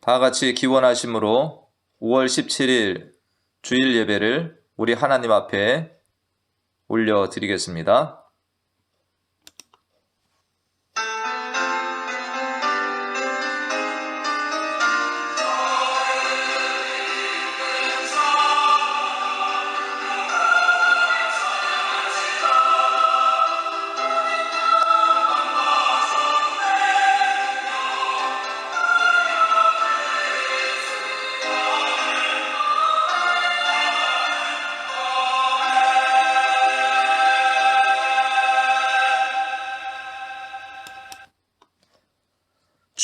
다 같이 기원하심으로 5월 17일 주일 예배를 우리 하나님 앞에 올려드리겠습니다.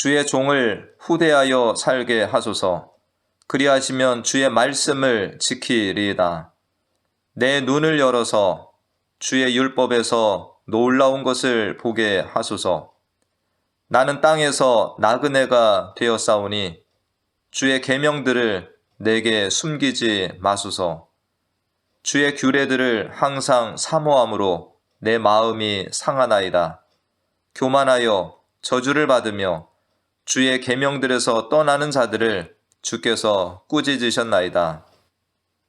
주의 종을 후대하여 살게 하소서. 그리하시면 주의 말씀을 지키리이다. 내 눈을 열어서 주의 율법에서 놀라운 것을 보게 하소서. 나는 땅에서 나그네가 되었사오니 주의 계명들을 내게 숨기지 마소서. 주의 규례들을 항상 사모함으로 내 마음이 상하나이다. 교만하여 저주를 받으며 주의 계명들에서 떠나는 자들을 주께서 꾸짖으셨나이다.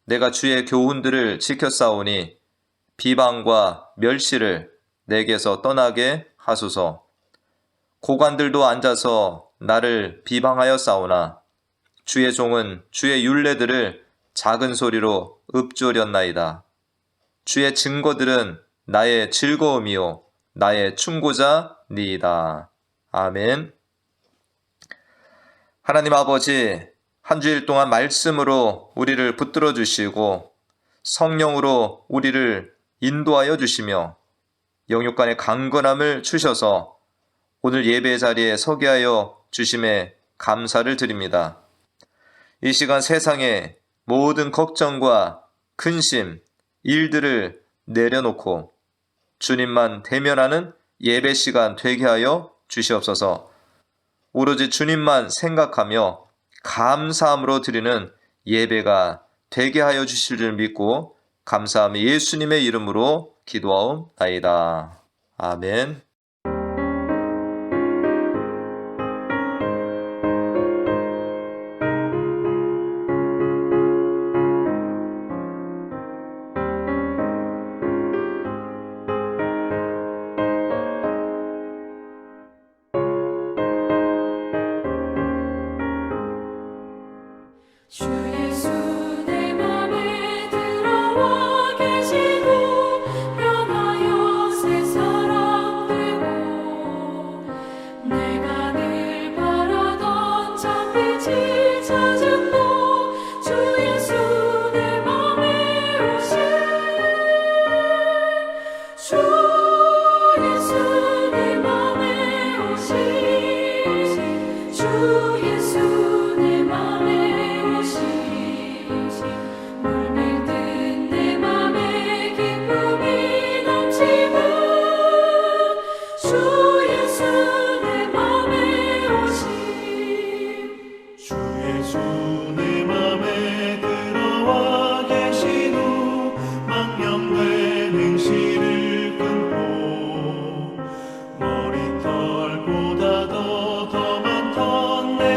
내가 주의 교훈들을 지켰사오니 비방과 멸시를 내게서 떠나게 하소서. 고관들도 앉아서 나를 비방하였사오나 주의 종은 주의 율례들을 작은 소리로 읊조렸나이다. 주의 증거들은 나의 즐거움이요 나의 충고자니이다. 아멘. 하나님 아버지, 한 주일 동안 말씀으로 우리를 붙들어 주시고 성령으로 우리를 인도하여 주시며 영육간의 강건함을 주셔서 오늘 예배 자리에 서게 하여 주심에 감사를 드립니다. 이 시간 세상의 모든 걱정과 근심, 일들을 내려놓고 주님만 대면하는 예배 시간 되게 하여 주시옵소서. 오로지 주님만 생각하며 감사함으로 드리는 예배가 되게 하여 주실 줄 믿고 감사함이 예수님의 이름으로 기도하옵나이다. 아멘. 주 예수 내 맘에 들어와 계시고 변하여 새 사람 되고 내가 늘 바라던 참빛을 찾은 주 예수 내 맘에 오신 주 예수 내 맘에 오신 주 예수 내 맘에 물밀듯 내 맘에 기쁨이 넘치고 주 예수 내 맘에 오신 주 예수 내 맘에 들어와 계신 후 망령된 행실을 끊고 머리털보다도 더 많던 내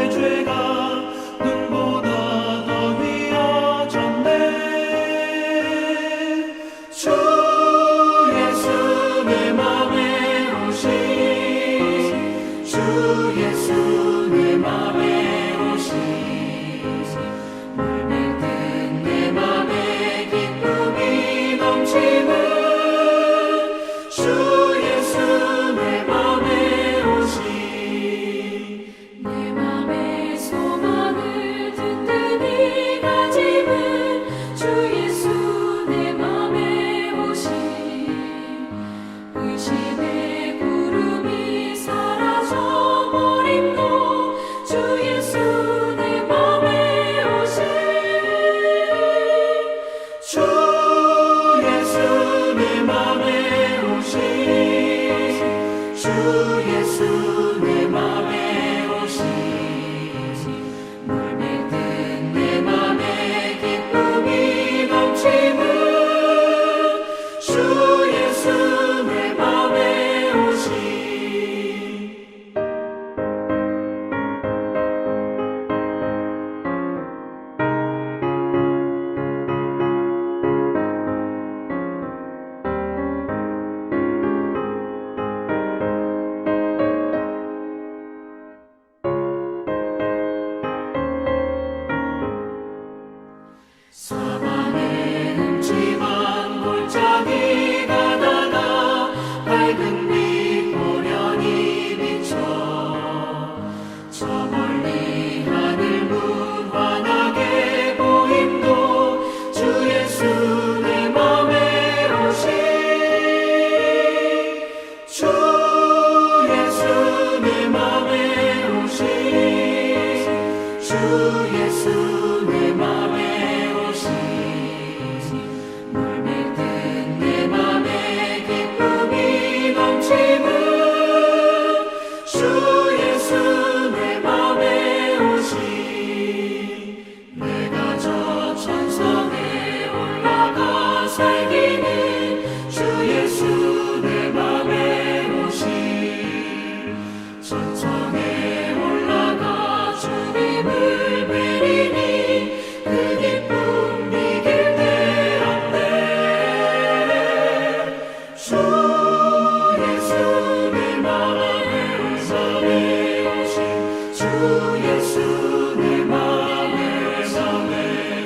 예수 내 맘에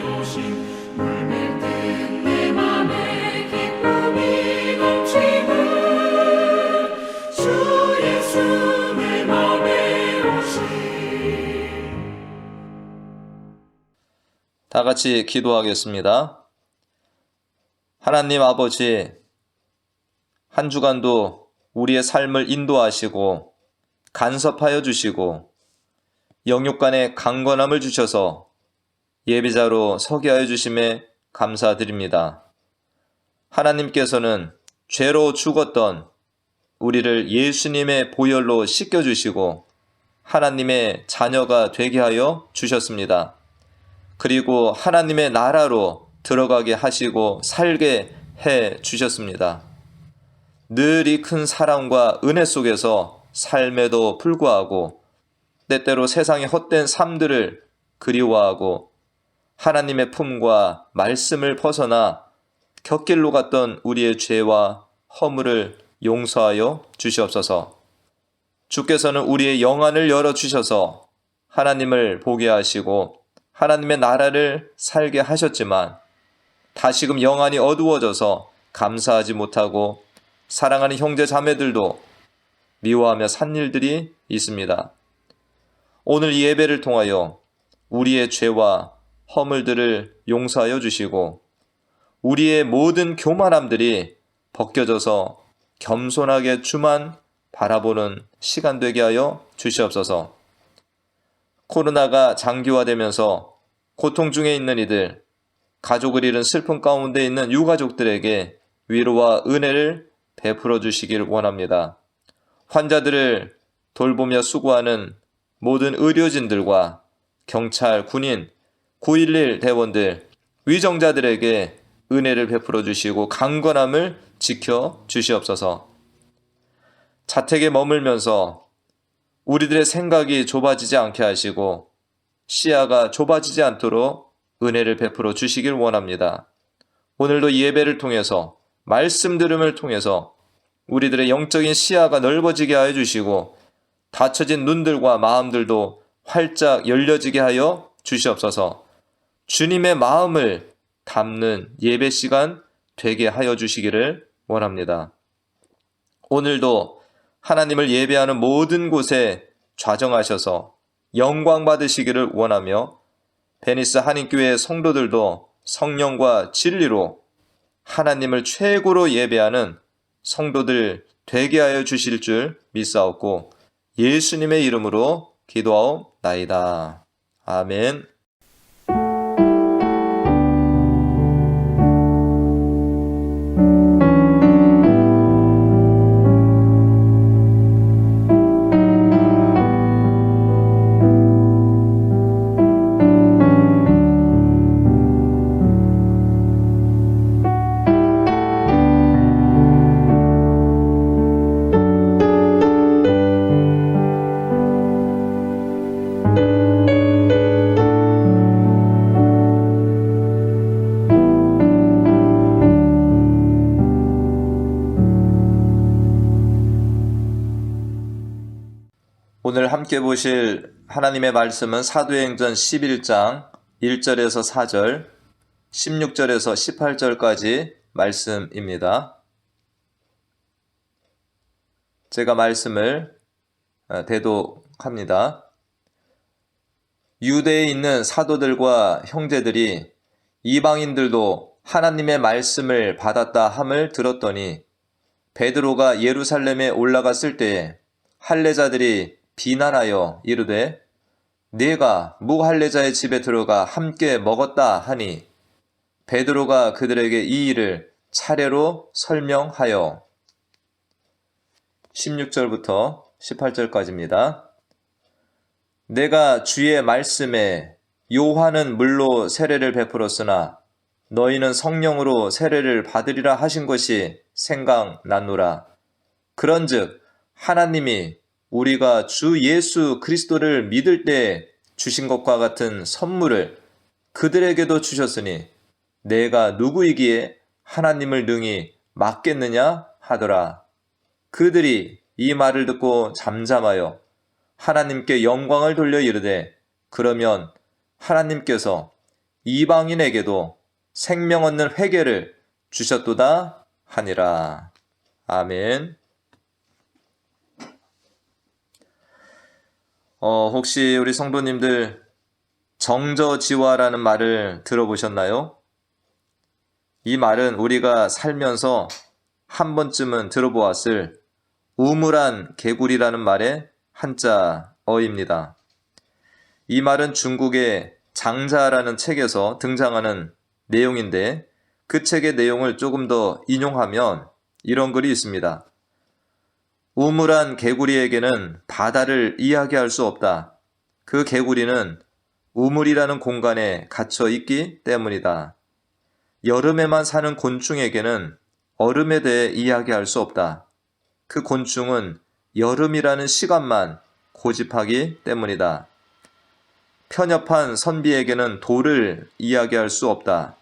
오신 물밀듯 내 맘에 기쁨이 넘치는 주 예수 내 맘에 오신. 다 같이 기도하겠습니다. 하나님 아버지, 한 주간도 우리의 삶을 인도하시고 간섭하여 주시고 영육간의 강건함을 주셔서 예배자로 서게 하여 주심에 감사드립니다. 하나님께서는 죄로 죽었던 우리를 예수님의 보혈로 씻겨주시고 하나님의 자녀가 되게 하여 주셨습니다. 그리고 하나님의 나라로 들어가게 하시고 살게 해 주셨습니다. 늘 이 큰 사랑과 은혜 속에서 삶에도 불구하고 때때로 세상의 헛된 삶들을 그리워하고 하나님의 품과 말씀을 벗어나 곁길로 갔던 우리의 죄와 허물을 용서하여 주시옵소서. 주께서는 우리의 영안을 열어주셔서 하나님을 보게 하시고 하나님의 나라를 살게 하셨지만 다시금 영안이 어두워져서 감사하지 못하고 사랑하는 형제 자매들도 미워하며 산 일들이 있습니다. 오늘 이 예배를 통하여 우리의 죄와 허물들을 용서하여 주시고 우리의 모든 교만함들이 벗겨져서 겸손하게 주만 바라보는 시간 되게 하여 주시옵소서. 코로나가 장기화되면서 고통 중에 있는 이들, 가족을 잃은 슬픔 가운데 있는 유가족들에게 위로와 은혜를 베풀어 주시길 원합니다. 환자들을 돌보며 수고하는 모든 의료진들과 경찰, 군인, 911 대원들, 위정자들에게 은혜를 베풀어 주시고 강건함을 지켜 주시옵소서. 자택에 머물면서 우리들의 생각이 좁아지지 않게 하시고 시야가 좁아지지 않도록 은혜를 베풀어 주시길 원합니다. 오늘도 이 예배를 통해서 말씀 들음을 통해서 우리들의 영적인 시야가 넓어지게 하여 주시고 닫혀진 눈들과 마음들도 활짝 열려지게 하여 주시옵소서. 주님의 마음을 담는 예배 시간 되게 하여 주시기를 원합니다. 오늘도 하나님을 예배하는 모든 곳에 좌정하셔서 영광 받으시기를 원하며 베니스 한인교회 성도들도 성령과 진리로 하나님을 최고로 예배하는 성도들 되게 하여 주실 줄 믿사옵고 예수님의 이름으로 기도하옵나이다. 아멘. 오늘 함께 보실 하나님의 말씀은 사도행전 11장 1절에서 4절, 16절에서 18절까지 말씀입니다. 제가 말씀을 대독합니다. 유대에 있는 사도들과 형제들이 이방인들도 하나님의 말씀을 받았다 함을 들었더니 베드로가 예루살렘에 올라갔을 때에 할례자들이 비난하여 이르되 네가 무할례자의 집에 들어가 함께 먹었다 하니 베드로가 그들에게 이 일을 차례로 설명하여 16절부터 18절까지입니다. 내가 주의 말씀에 요한은 물로 세례를 베풀었으나 너희는 성령으로 세례를 받으리라 하신 것이 생각났노라. 그런즉 하나님이 우리가 주 예수 그리스도를 믿을 때 주신 것과 같은 선물을 그들에게도 주셨으니 내가 누구이기에 하나님을 능히 막겠느냐 하더라. 그들이 이 말을 듣고 잠잠하여 하나님께 영광을 돌려 이르되 그러면 하나님께서 이방인에게도 생명 얻는 회개를 주셨도다 하니라. 아멘. 혹시 우리 성도님들 정저지화라는 말을 들어보셨나요? 이 말은 우리가 살면서 한 번쯤은 들어보았을 우물안 개구리라는 말의 한자어입니다. 이 말은 중국의 장자라는 책에서 등장하는 내용인데 그 책의 내용을 조금 더 인용하면 이런 글이 있습니다. 우물안 개구리에게는 바다를 이야기할 수 없다. 그 개구리는 우물이라는 공간에 갇혀 있기 때문이다. 여름에만 사는 곤충에게는 얼음에 대해 이야기할 수 없다. 그 곤충은 여름이라는 시간만 고집하기 때문이다. 편협한 선비에게는 돌을 이야기할 수 없다.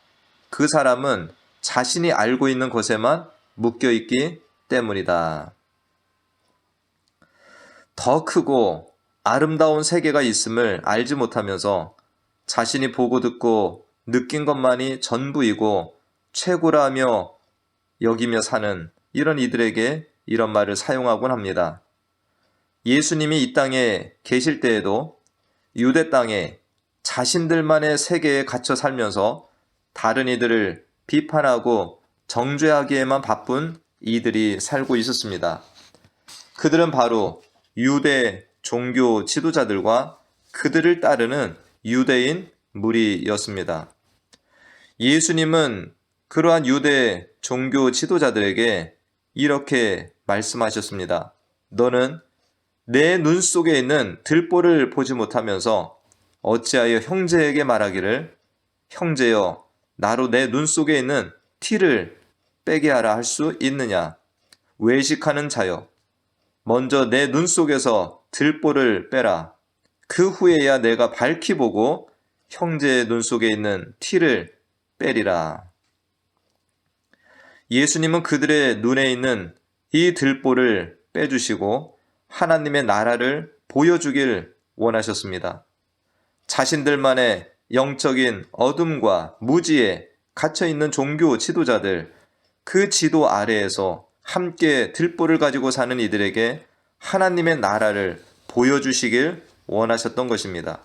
그 사람은 자신이 알고 있는 것에만 묶여 있기 때문이다. 더 크고 아름다운 세계가 있음을 알지 못하면서 자신이 보고 듣고 느낀 것만이 전부이고 최고라 하며 여기며 사는 이런 이들에게 이런 말을 사용하곤 합니다. 예수님이 이 땅에 계실 때에도 유대 땅에 자신들만의 세계에 갇혀 살면서 다른 이들을 비판하고 정죄하기에만 바쁜 이들이 살고 있었습니다. 그들은 바로 유대 종교 지도자들과 그들을 따르는 유대인 무리였습니다. 예수님은 그러한 유대 종교 지도자들에게 이렇게 말씀하셨습니다. 너는 내 눈 속에 있는 들보를 보지 못하면서 어찌하여 형제에게 말하기를 형제여 나로 내 눈 속에 있는 티를 빼게 하라 할 수 있느냐? 외식하는 자여 먼저 내 눈 속에서 들보를 빼라. 그 후에야 내가 밝히 보고 형제의 눈 속에 있는 티를 빼리라. 예수님은 그들의 눈에 있는 이 들보를 빼주시고 하나님의 나라를 보여주길 원하셨습니다. 자신들만의 영적인 어둠과 무지에 갇혀있는 종교 지도자들, 그 지도 아래에서 함께 들보를 가지고 사는 이들에게 하나님의 나라를 보여주시길 원하셨던 것입니다.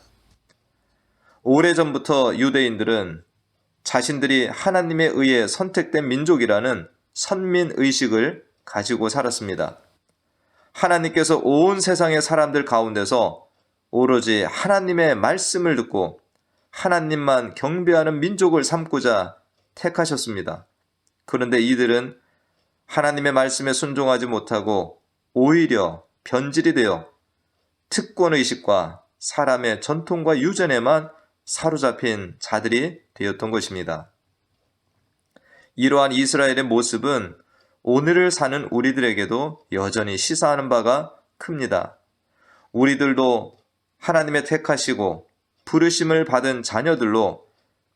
오래전부터 유대인들은 자신들이 하나님에 의해 선택된 민족이라는 선민의식을 가지고 살았습니다. 하나님께서 온 세상의 사람들 가운데서 오로지 하나님의 말씀을 듣고 하나님만 경배하는 민족을 삼고자 택하셨습니다. 그런데 이들은 하나님의 말씀에 순종하지 못하고 오히려 변질이 되어 특권의식과 사람의 전통과 유전에만 사로잡힌 자들이 되었던 것입니다. 이러한 이스라엘의 모습은 오늘을 사는 우리들에게도 여전히 시사하는 바가 큽니다. 우리들도 하나님의 택하시고 부르심을 받은 자녀들로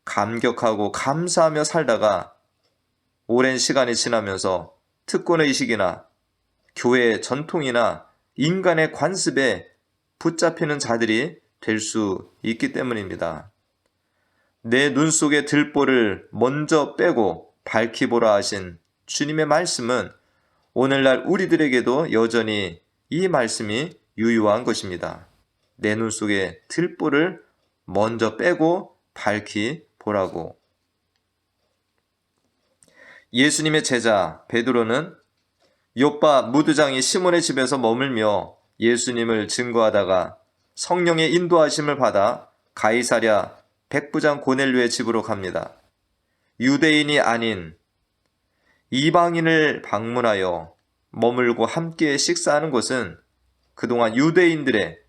감격하고 감사하며 살다가 오랜 시간이 지나면서 특권의식이나 교회의 전통이나 인간의 관습에 붙잡히는 자들이 될 수 있기 때문입니다. 내 눈 속의 들보를 먼저 빼고 밝히 보라 하신 주님의 말씀은 오늘날 우리들에게도 여전히 이 말씀이 유효한 것입니다. 내 눈 속의 들보를 먼저 빼고 밝히 보라고. 예수님의 제자 베드로는 욥바 무두장이 시몬의 집에서 머물며 예수님을 증거하다가 성령의 인도하심을 받아 가이사랴 백부장 고넬료의 집으로 갑니다. 유대인이 아닌 이방인을 방문하여 머물고 함께 식사하는 것은 그동안 유대인들의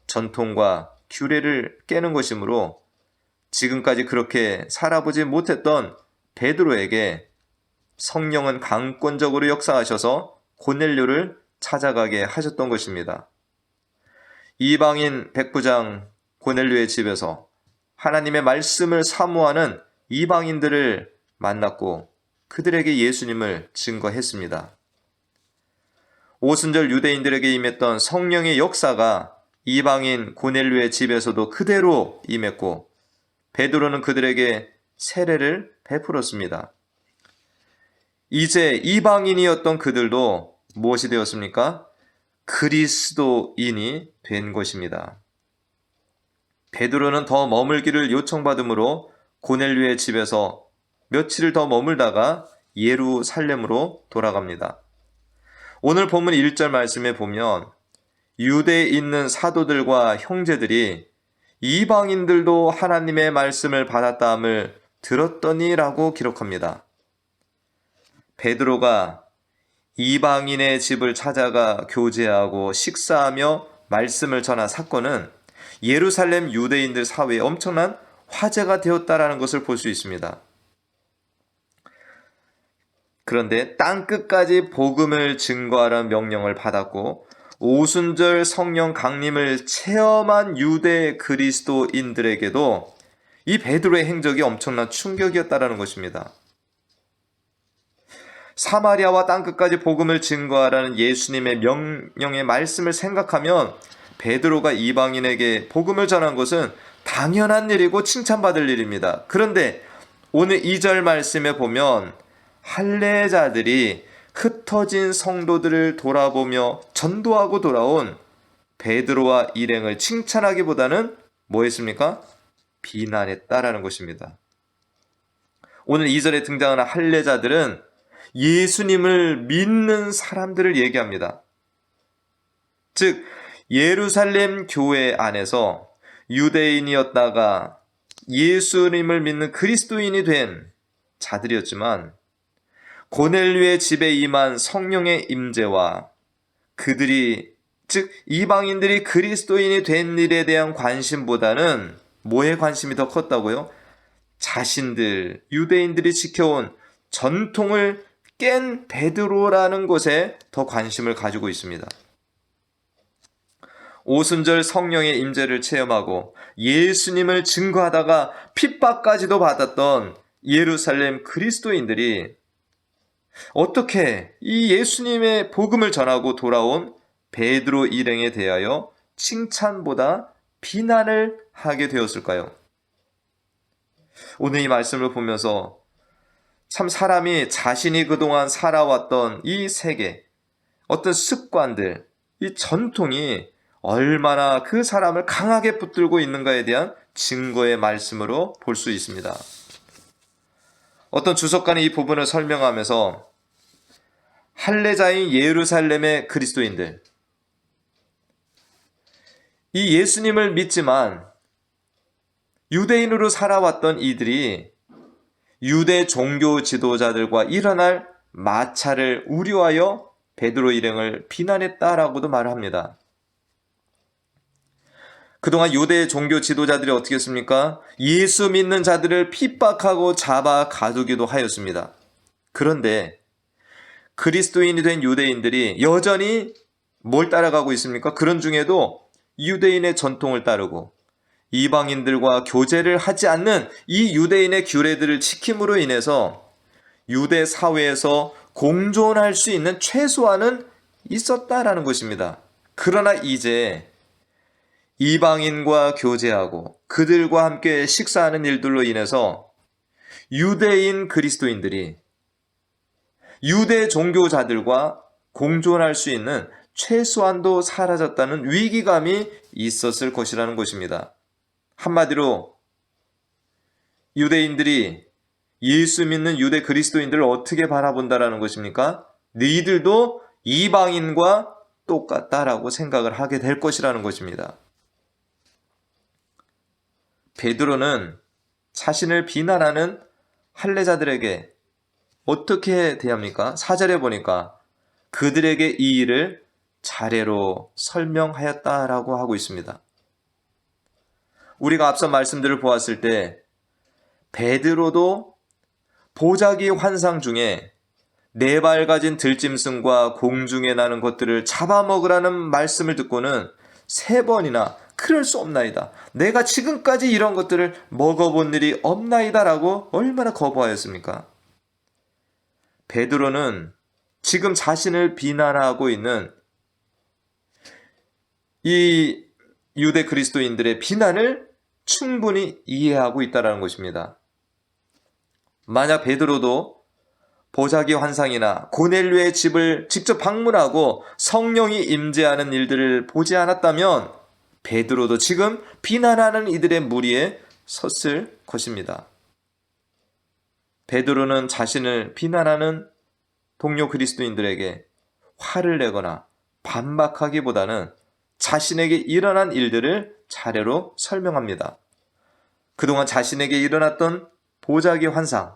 전통과 규례를 깨는 것이므로 지금까지 그렇게 살아보지 못했던 베드로에게 성령은 강권적으로 역사하셔서 고넬료를 찾아가게 하셨던 것입니다. 이방인 백부장 고넬료의 집에서 하나님의 말씀을 사모하는 이방인들을 만났고 그들에게 예수님을 증거했습니다. 오순절 유대인들에게 임했던 성령의 역사가 이방인 고넬료의 집에서도 그대로 임했고 베드로는 그들에게 세례를 베풀었습니다. 이제 이방인이었던 그들도 무엇이 되었습니까? 그리스도인이 된 것입니다. 베드로는 더 머물기를 요청받으므로 고넬료의 집에서 며칠을 더 머물다가 예루살렘으로 돌아갑니다. 오늘 본문 1절 말씀에 보면 유대에 있는 사도들과 형제들이 이방인들도 하나님의 말씀을 받았다함을 들었더니라고 기록합니다. 베드로가 이방인의 집을 찾아가 교제하고 식사하며 말씀을 전한 사건은 예루살렘 유대인들 사회에 엄청난 화제가 되었다라는 것을 볼 수 있습니다. 그런데 땅끝까지 복음을 증거하라는 명령을 받았고 오순절 성령 강림을 체험한 유대 그리스도인들에게도 이 베드로의 행적이 엄청난 충격이었다라는 것입니다. 사마리아와 땅끝까지 복음을 증거하라는 예수님의 명령의 말씀을 생각하면 베드로가 이방인에게 복음을 전한 것은 당연한 일이고 칭찬받을 일입니다. 그런데 오늘 2절 말씀에 보면 할례자들이 흩어진 성도들을 돌아보며 전도하고 돌아온 베드로와 일행을 칭찬하기보다는 뭐 했습니까? 비난했다라는 것입니다. 오늘 2절에 등장하는 할례자들은 예수님을 믿는 사람들을 얘기합니다. 즉 예루살렘 교회 안에서 유대인이었다가 예수님을 믿는 그리스도인이 된 자들이었지만 고넬료의 집에 임한 성령의 임재와 그들이 즉 이방인들이 그리스도인이 된 일에 대한 관심보다는 뭐에 관심이 더 컸다고요? 자신들 유대인들이 지켜온 전통을 깬 베드로라는 것에 더 관심을 가지고 있습니다. 오순절 성령의 임재를 체험하고 예수님을 증거하다가 핍박까지도 받았던 예루살렘 그리스도인들이 어떻게 이 예수님의 복음을 전하고 돌아온 베드로 일행에 대하여 칭찬보다 비난을 하게 되었을까요? 오늘 이 말씀을 보면서 참 사람이 자신이 그동안 살아왔던 이 세계, 어떤 습관들, 이 전통이 얼마나 그 사람을 강하게 붙들고 있는가에 대한 증거의 말씀으로 볼 수 있습니다. 어떤 주석가는 이 부분을 설명하면서 할례자인 예루살렘의 그리스도인들, 이 예수님을 믿지만 유대인으로 살아왔던 이들이 유대 종교 지도자들과 일어날 마찰을 우려하여 베드로 일행을 비난했다라고도 말합니다. 그동안 유대 종교 지도자들이 어떻게 했습니까? 예수 믿는 자들을 핍박하고 잡아 가두기도 하였습니다. 그런데 그리스도인이 된 유대인들이 여전히 뭘 따라가고 있습니까? 그런 중에도 유대인의 전통을 따르고 이방인들과 교제를 하지 않는 이 유대인의 규례들을 지킴으로 인해서 유대 사회에서 공존할 수 있는 최소한은 있었다라는 것입니다. 그러나 이제 이방인과 교제하고 그들과 함께 식사하는 일들로 인해서 유대인 그리스도인들이 유대 종교자들과 공존할 수 있는 최소한도 사라졌다는 위기감이 있었을 것이라는 것입니다. 한마디로 유대인들이 예수 믿는 유대 그리스도인들을 어떻게 바라본다라는 것입니까? 너희들도 이방인과 똑같다라고 생각을 하게 될 것이라는 것입니다. 베드로는 자신을 비난하는 할례자들에게 어떻게 대합니까? 4절에 보니까 그들에게 이 일을 자례로 설명하였다라고 하고 있습니다. 우리가 앞서 말씀들을 보았을 때 베드로도 보자기 환상 중에 네 발 가진 들짐승과 공중에 나는 것들을 잡아먹으라는 말씀을 듣고는 3번이나 그럴 수 없나이다. 내가 지금까지 이런 것들을 먹어본 일이 없나이다 라고 얼마나 거부하였습니까? 베드로는 지금 자신을 비난하고 있는 이 유대 그리스도인들의 비난을 충분히 이해하고 있다는 것입니다. 만약 베드로도 보자기 환상이나 고넬료의 집을 직접 방문하고 성령이 임재하는 일들을 보지 않았다면 베드로도 지금 비난하는 이들의 무리에 섰을 것입니다. 베드로는 자신을 비난하는 동료 그리스도인들에게 화를 내거나 반박하기보다는 자신에게 일어난 일들을 차례로 설명합니다. 그동안 자신에게 일어났던 보자기 환상,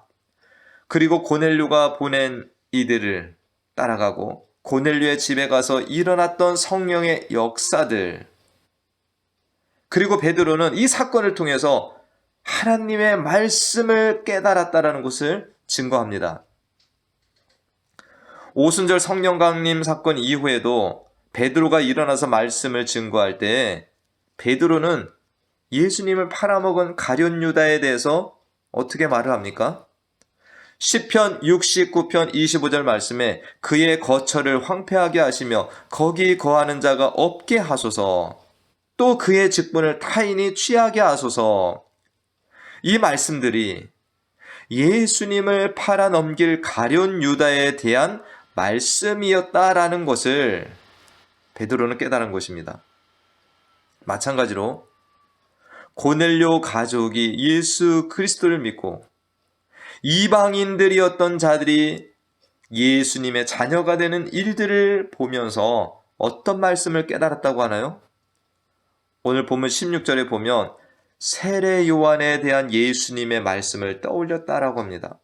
그리고 고넬료가 보낸 이들을 따라가고 고넬료의 집에 가서 일어났던 성령의 역사들, 그리고 베드로는 이 사건을 통해서 하나님의 말씀을 깨달았다는 것을 증거합니다. 오순절 성령 강림 사건 이후에도 베드로가 일어나서 말씀을 증거할 때 베드로는 예수님을 팔아먹은 가룟 유다에 대해서 어떻게 말을 합니까? 시편 69편 25절 말씀에 그의 거처를 황폐하게 하시며 거기 거하는 자가 없게 하소서, 또 그의 직분을 타인이 취하게 하소서, 이 말씀들이 예수님을 팔아넘길 가룟 유다에 대한 말씀이었다라는 것을 베드로는 깨달은 것입니다. 마찬가지로 고넬료 가족이 예수 그리스도를 믿고 이방인들이었던 자들이 예수님의 자녀가 되는 일들을 보면서 어떤 말씀을 깨달았다고 하나요? 오늘 본문 16절에 보면 세례 요한에 대한 예수님의 말씀을 떠올렸다라고 합니다.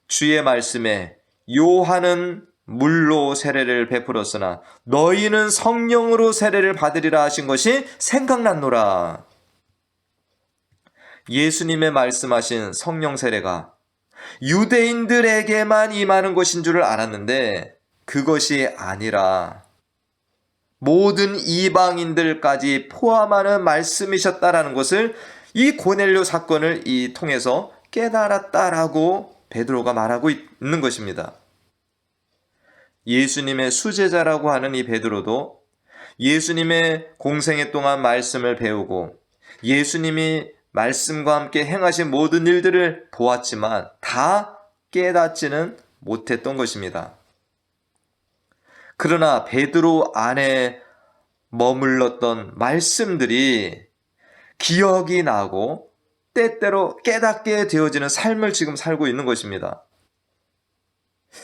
주의 말씀에 요한은 물로 세례를 베풀었으나 너희는 성령으로 세례를 받으리라 하신 것이 생각났노라. 예수님의 말씀하신 성령 세례가 유대인들에게만 임하는 것인 줄을 알았는데 그것이 아니라 모든 이방인들까지 포함하는 말씀이셨다라는 것을 이 고넬료 사건을 통해서 깨달았다라고 베드로가 말하고 있는 것입니다. 예수님의 수제자라고 하는 이 베드로도 예수님의 공생애 동안 말씀을 배우고 예수님이 말씀과 함께 행하신 모든 일들을 보았지만 다 깨닫지는 못했던 것입니다. 그러나 베드로 안에 머물렀던 말씀들이 기억이 나고 때때로 깨닫게 되어지는 삶을 지금 살고 있는 것입니다.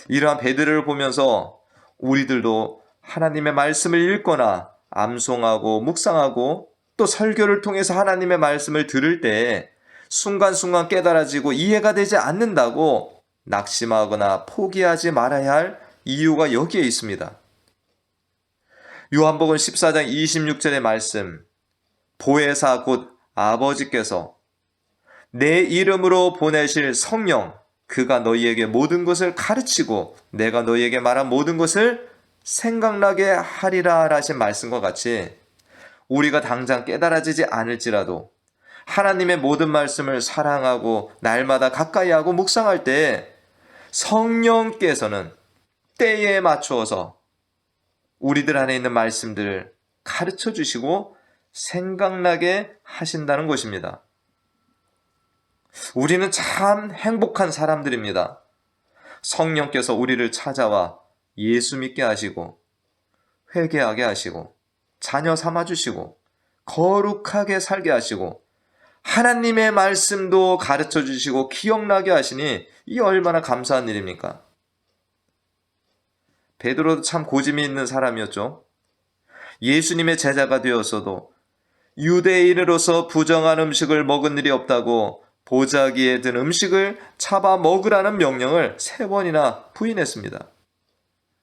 이러한 베드로를 보면서 우리들도 하나님의 말씀을 읽거나 암송하고 묵상하고 또 설교를 통해서 하나님의 말씀을 들을 때 순간순간 깨달아지고 이해가 되지 않는다고 낙심하거나 포기하지 말아야 할 이유가 여기에 있습니다. 요한복음 14장 26절의 말씀, 보혜사 곧 아버지께서 내 이름으로 보내실 성령, 그가 너희에게 모든 것을 가르치고 내가 너희에게 말한 모든 것을 생각나게 하리라 하신 말씀과 같이 우리가 당장 깨달아지지 않을지라도 하나님의 모든 말씀을 사랑하고 날마다 가까이하고 묵상할 때 성령께서는 때에 맞추어서 우리들 안에 있는 말씀들을 가르쳐 주시고 생각나게 하신다는 것입니다. 우리는 참 행복한 사람들입니다. 성령께서 우리를 찾아와 예수 믿게 하시고 회개하게 하시고 자녀 삼아주시고 거룩하게 살게 하시고 하나님의 말씀도 가르쳐 주시고 기억나게 하시니 이 얼마나 감사한 일입니까? 베드로도 참 고집이 있는 사람이었죠. 예수님의 제자가 되었어도 유대인으로서 부정한 음식을 먹은 일이 없다고 보자기에 든 음식을 잡아 먹으라는 명령을 3번이나 부인했습니다.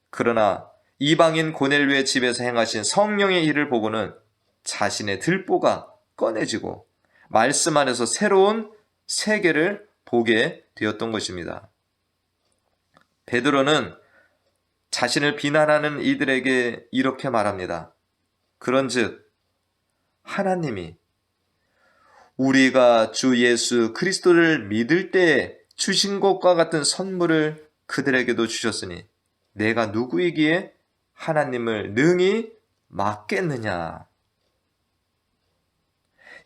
그러나 이방인 고넬료의 집에서 행하신 성령의 일을 보고는 자신의 들보가 꺼내지고 말씀 안에서 새로운 세계를 보게 되었던 것입니다. 베드로는 자신을 비난하는 이들에게 이렇게 말합니다. 그런즉 하나님이 우리가 주 예수 그리스도를 믿을 때에 주신 것과 같은 선물을 그들에게도 주셨으니 내가 누구이기에 하나님을 능히 막겠느냐.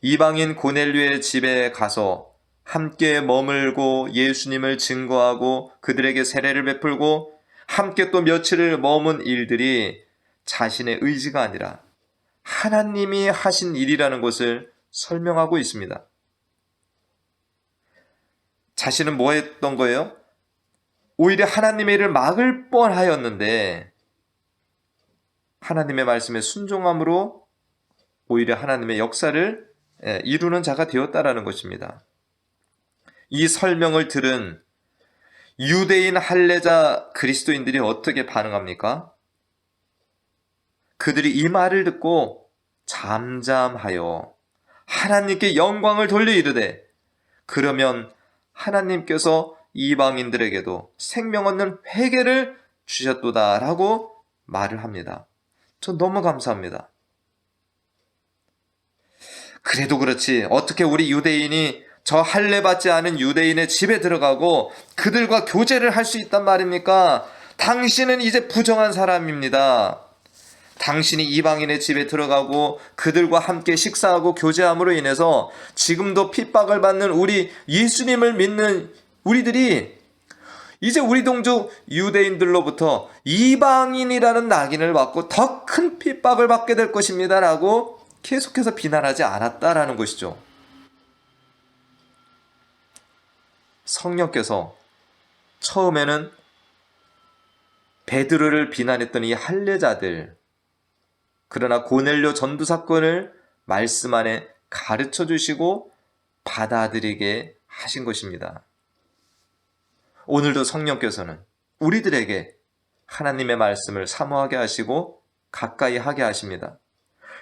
이방인 고넬료의 집에 가서 함께 머물고 예수님을 증거하고 그들에게 세례를 베풀고 함께 또 며칠을 머문 일들이 자신의 의지가 아니라 하나님이 하신 일이라는 것을 설명하고 있습니다. 자신은 뭐 했던 거예요? 오히려 하나님의 일을 막을 뻔하였는데 하나님의 말씀에 순종함으로 오히려 하나님의 역사를 이루는 자가 되었다라는 것입니다. 이 설명을 들은 유대인 할례자 그리스도인들이 어떻게 반응합니까? 그들이 이 말을 듣고 잠잠하여 하나님께 영광을 돌려 이르되 그러면 하나님께서 이방인들에게도 생명 얻는 회개를 주셨도다라고 말을 합니다. 전 너무 감사합니다. 그래도 그렇지 어떻게 우리 유대인이 저 할례 받지 않은 유대인의 집에 들어가고 그들과 교제를 할 수 있단 말입니까? 당신은 이제 부정한 사람입니다. 당신이 이방인의 집에 들어가고 그들과 함께 식사하고 교제함으로 인해서 지금도 핍박을 받는 우리 예수님을 믿는 우리들이 이제 우리 동족 유대인들로부터 이방인이라는 낙인을 받고 더 큰 핍박을 받게 될 것입니다 라고 계속해서 비난하지 않았다라는 것이죠. 성령께서 처음에는 베드로를 비난했던 이 할례자들, 그러나 고넬료 전도 사건을 말씀 안에 가르쳐 주시고 받아들이게 하신 것입니다. 오늘도 성령께서는 우리들에게 하나님의 말씀을 사모하게 하시고 가까이 하게 하십니다.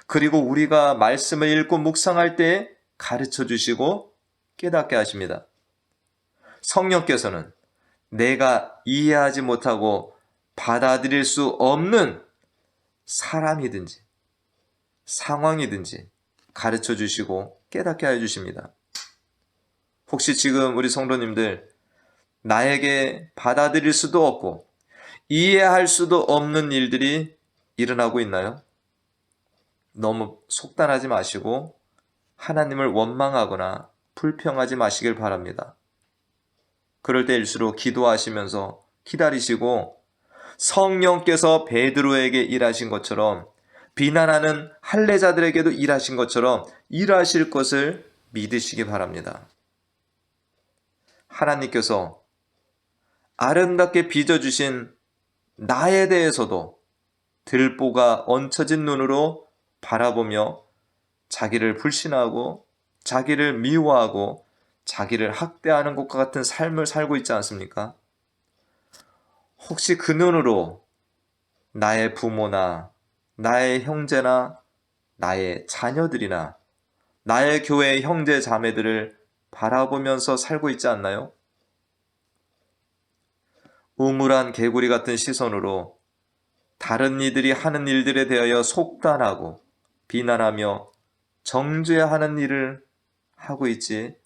그리고 우리가 말씀을 읽고 묵상할 때 가르쳐 주시고 깨닫게 하십니다. 성령께서는 내가 이해하지 못하고 받아들일 수 없는 사람이든지 상황이든지 가르쳐 주시고 깨닫게 해 주십니다. 혹시 지금 우리 성도님들 나에게 받아들일 수도 없고 이해할 수도 없는 일들이 일어나고 있나요? 너무 속단하지 마시고 하나님을 원망하거나 불평하지 마시길 바랍니다. 그럴 때일수록 기도하시면서 기다리시고 성령께서 베드로에게 일하신 것처럼 비난하는 할례자들에게도 일하신 것처럼 일하실 것을 믿으시기 바랍니다. 하나님께서 아름답게 빚어주신 나에 대해서도 들보가 얹혀진 눈으로 바라보며 자기를 불신하고 자기를 미워하고 자기를 학대하는 것과 같은 삶을 살고 있지 않습니까? 혹시 그 눈으로 나의 부모나 나의 형제나 나의 자녀들이나 나의 교회 형제 자매들을 바라보면서 살고 있지 않나요? 우물한 개구리 같은 시선으로 다른 이들이 하는 일들에 대하여 속단하고 비난하며 정죄해야 하는 일을 하고 있지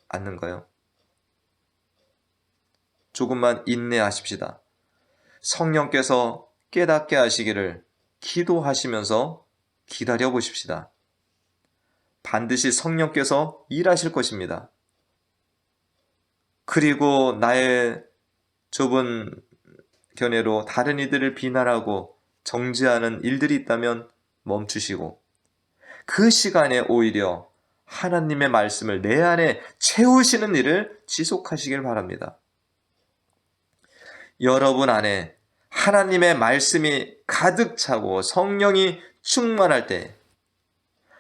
않는가요? 조금만 인내하십시다. 성령께서 깨닫게 하시기를 기도하시면서 기다려 보십시다. 반드시 성령께서 일하실 것입니다. 그리고 나의 좁은 견해로 다른 이들을 비난하고 정죄하는 일들이 있다면 멈추시고 그 시간에 오히려 하나님의 말씀을 내 안에 채우시는 일을 지속하시길 바랍니다. 여러분 안에 하나님의 말씀이 가득 차고 성령이 충만할 때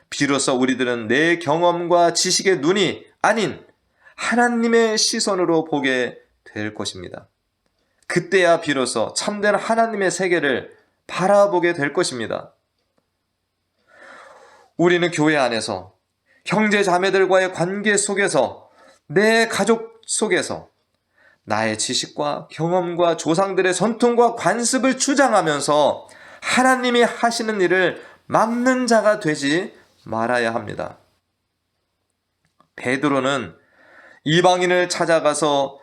비로소 우리들은 내 경험과 지식의 눈이 아닌 하나님의 시선으로 보게 될 것입니다. 그때야 비로소 참된 하나님의 세계를 바라보게 될 것입니다. 우리는 교회 안에서 형제 자매들과의 관계 속에서 내 가족 속에서 나의 지식과 경험과 조상들의 전통과 관습을 주장하면서 하나님이 하시는 일을 막는 자가 되지 말아야 합니다. 베드로는 이방인을 찾아가서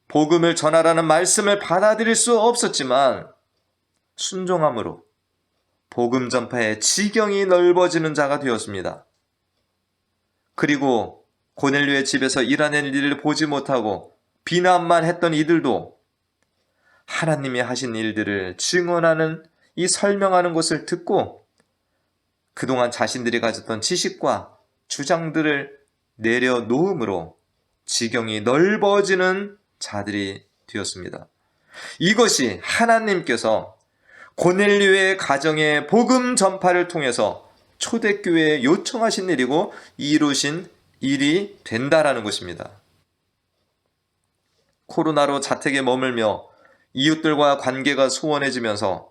복음을 전하라는 말씀을 받아들일 수 없었지만 순종함으로 복음 전파의 지경이 넓어지는 자가 되었습니다. 그리고 고넬료의 집에서 일하는 일을 보지 못하고 비난만 했던 이들도 하나님이 하신 일들을 증언하는 이 설명하는 것을 듣고 그동안 자신들이 가졌던 지식과 주장들을 내려놓음으로 지경이 넓어지는 자들이 되었습니다. 이것이 하나님께서 고넬료의 가정의 복음 전파를 통해서 초대교회에 요청하신 일이고 이루신 일이 된다라는 것입니다. 코로나로 자택에 머물며 이웃들과 관계가 소원해지면서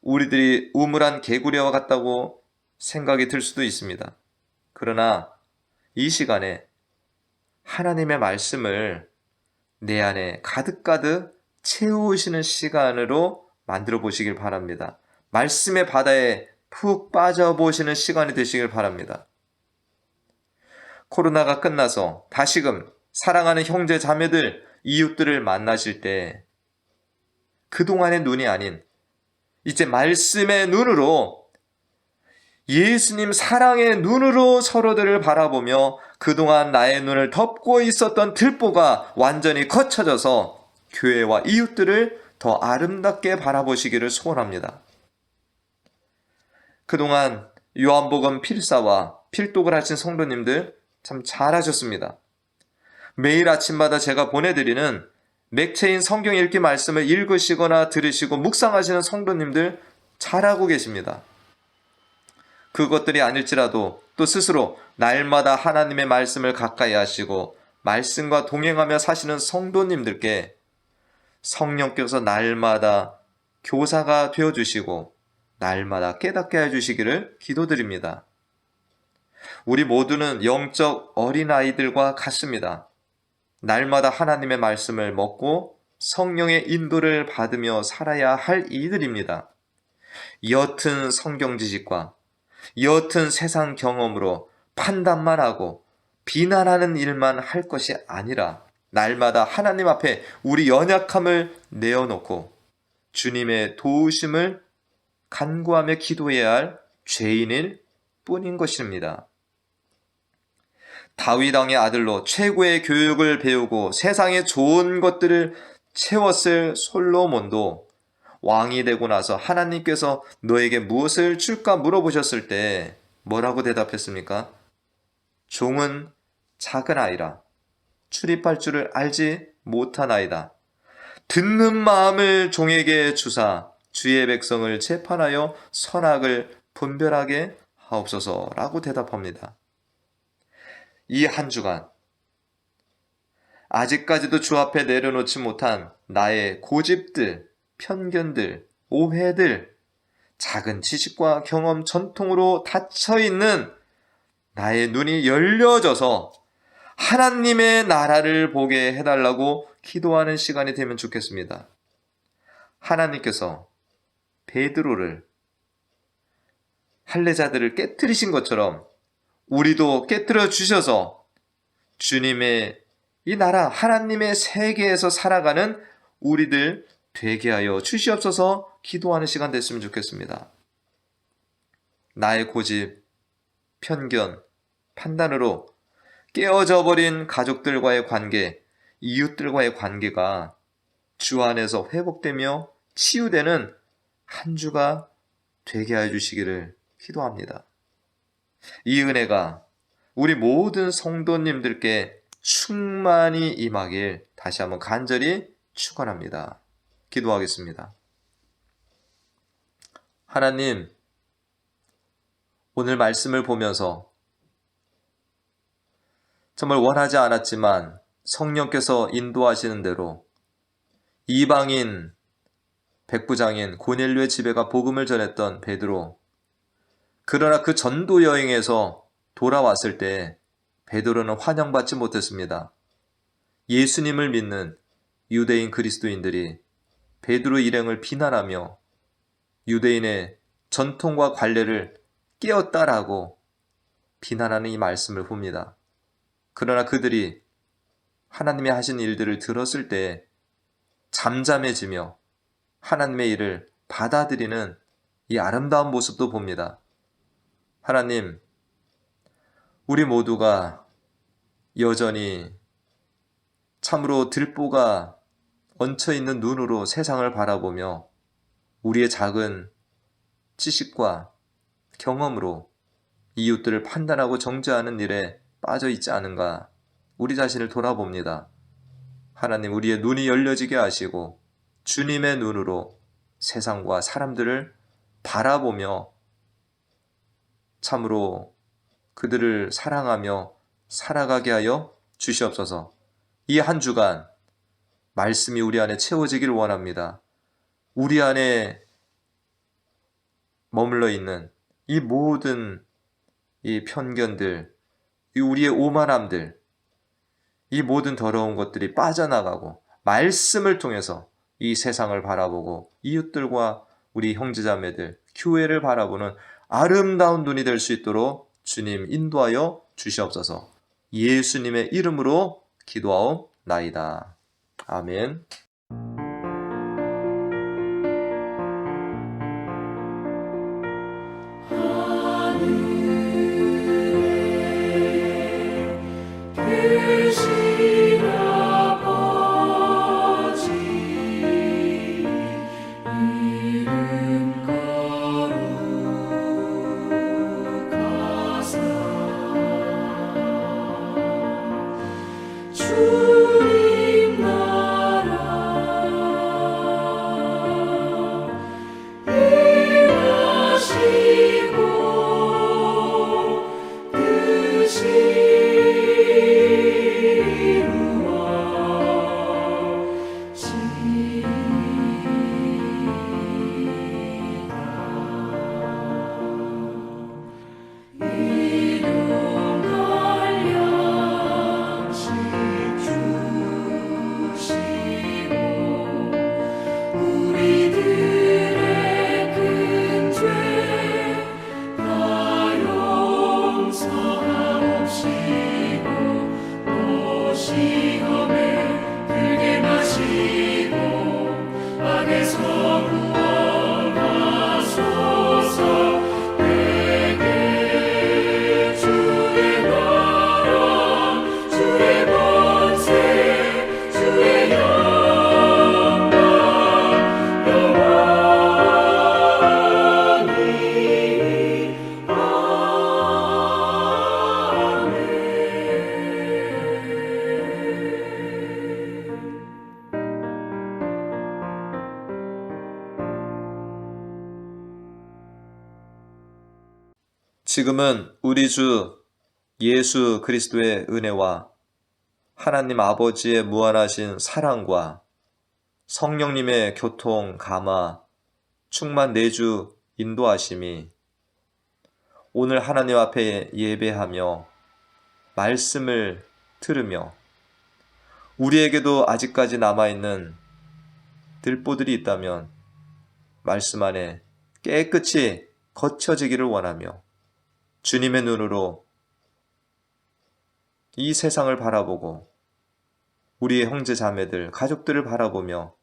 우리들이 우물한 개구리와 같다고 생각이 들 수도 있습니다. 그러나 이 시간에 하나님의 말씀을 내 안에 가득가득 채우시는 시간으로 만들어 보시길 바랍니다. 말씀의 바다에 푹 빠져보시는 시간이 되시길 바랍니다. 코로나가 끝나서 다시금 사랑하는 형제 자매들, 이웃들을 만나실 때 그동안의 눈이 아닌 이제 말씀의 눈으로, 예수님 사랑의 눈으로 서로들을 바라보며 그동안 나의 눈을 덮고 있었던 들보가 완전히 거쳐져서 교회와 이웃들을 더 아름답게 바라보시기를 소원합니다. 그동안 요한복음 필사와 필독을 하신 성도님들 참 잘하셨습니다. 매일 아침마다 제가 보내드리는 맥체인 성경 읽기 말씀을 읽으시거나 들으시고 묵상하시는 성도님들 잘하고 계십니다. 그것들이 아닐지라도 또 스스로 날마다 하나님의 말씀을 가까이 하시고 말씀과 동행하며 사시는 성도님들께 성령께서 날마다 교사가 되어주시고 날마다 깨닫게 해주시기를 기도드립니다. 우리 모두는 영적 어린아이들과 같습니다. 날마다 하나님의 말씀을 먹고 성령의 인도를 받으며 살아야 할 이들입니다. 옅은 성경 지식과 옅은 세상 경험으로 판단만 하고 비난하는 일만 할 것이 아니라 날마다 하나님 앞에 우리 연약함을 내어놓고 주님의 도우심을 간구하며 기도해야 할 죄인일 뿐인 것입니다. 다윗 왕의 아들로 최고의 교육을 배우고 세상의 좋은 것들을 채웠을 솔로몬도 왕이 되고 나서 하나님께서 너에게 무엇을 줄까 물어보셨을 때 뭐라고 대답했습니까? 종은 작은 아이라 출입할 줄을 알지 못하나이다. 듣는 마음을 종에게 주사 주의 백성을 재판하여 선악을 분별하게 하옵소서라고 대답합니다. 이 한 주간 아직까지도 주 앞에 내려놓지 못한 나의 고집들, 편견들, 오해들, 작은 지식과 경험, 전통으로 닫혀있는 나의 눈이 열려져서 하나님의 나라를 보게 해달라고 기도하는 시간이 되면 좋겠습니다. 하나님께서 베드로를, 할례자들을 깨뜨리신 것처럼 우리도 깨뜨려 주셔서 주님의 이 나라, 하나님의 세계에서 살아가는 우리들 되게 하여 주시옵소서 기도하는 시간 됐으면 좋겠습니다. 나의 고집, 편견, 판단으로 깨어져 버린 가족들과의 관계, 이웃들과의 관계가 주 안에서 회복되며 치유되는 한 주가 되게 하여 주시기를 기도합니다. 이 은혜가 우리 모든 성도님들께 충만히 임하길 다시 한번 간절히 축원합니다. 기도하겠습니다. 하나님, 오늘 말씀을 보면서 정말 원하지 않았지만 성령께서 인도하시는 대로 이방인 백부장인 고넬료의 집에 가 복음을 전했던 베드로, 그러나 그 전도 여행에서 돌아왔을 때 베드로는 환영받지 못했습니다. 예수님을 믿는 유대인 그리스도인들이 베드로 일행을 비난하며 유대인의 전통과 관례를 깨었다라고 비난하는 이 말씀을 봅니다. 그러나 그들이 하나님의 하신 일들을 들었을 때 잠잠해지며 하나님의 일을 받아들이는 이 아름다운 모습도 봅니다. 하나님, 우리 모두가 여전히 참으로 들보가 얹혀있는 눈으로 세상을 바라보며 우리의 작은 지식과 경험으로 이웃들을 판단하고 정죄하는 일에 빠져 있지 않은가 우리 자신을 돌아봅니다. 하나님, 우리의 눈이 열려지게 하시고 주님의 눈으로 세상과 사람들을 바라보며 참으로 그들을 사랑하며 살아가게 하여 주시옵소서. 이 한 주간 말씀이 우리 안에 채워지기를 원합니다. 우리 안에 머물러 있는 이 모든 이 편견들, 이 우리의 오만함들, 이 모든 더러운 것들이 빠져나가고 말씀을 통해서 이 세상을 바라보고 이웃들과 우리 형제자매들, 교회를 바라보는 아름다운 눈이 될 수 있도록 주님 인도하여 주시옵소서. 예수님의 이름으로 기도하옵나이다. 아멘. 계신 아버지 이름 거룩하사 주님 나라 일하시고 뜻이 시험에 들게 마시고 악에서 구원하소서. 내게 주의 나라 주의 권세 주의 영광 영원히 지금은 우리 주 예수 그리스도의 은혜와 하나님 아버지의 무한하신 사랑과 성령님의 교통, 감화, 충만 내주 인도하심이 오늘 하나님 앞에 예배하며 말씀을 들으며 우리에게도 아직까지 남아있는 들보들이 있다면 말씀 안에 깨끗이 거쳐지기를 원하며 주님의 눈으로 이 세상을 바라보고 우리의 형제 자매들, 가족들을 바라보며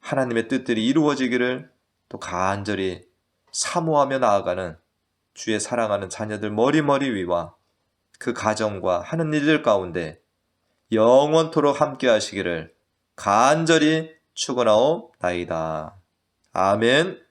하나님의 뜻들이 이루어지기를 또 간절히 사모하며 나아가는 주의 사랑하는 자녀들 머리머리 위와 그 가정과 하는 일들 가운데 영원토록 함께 하시기를 간절히 축원하옵나이다. 아멘.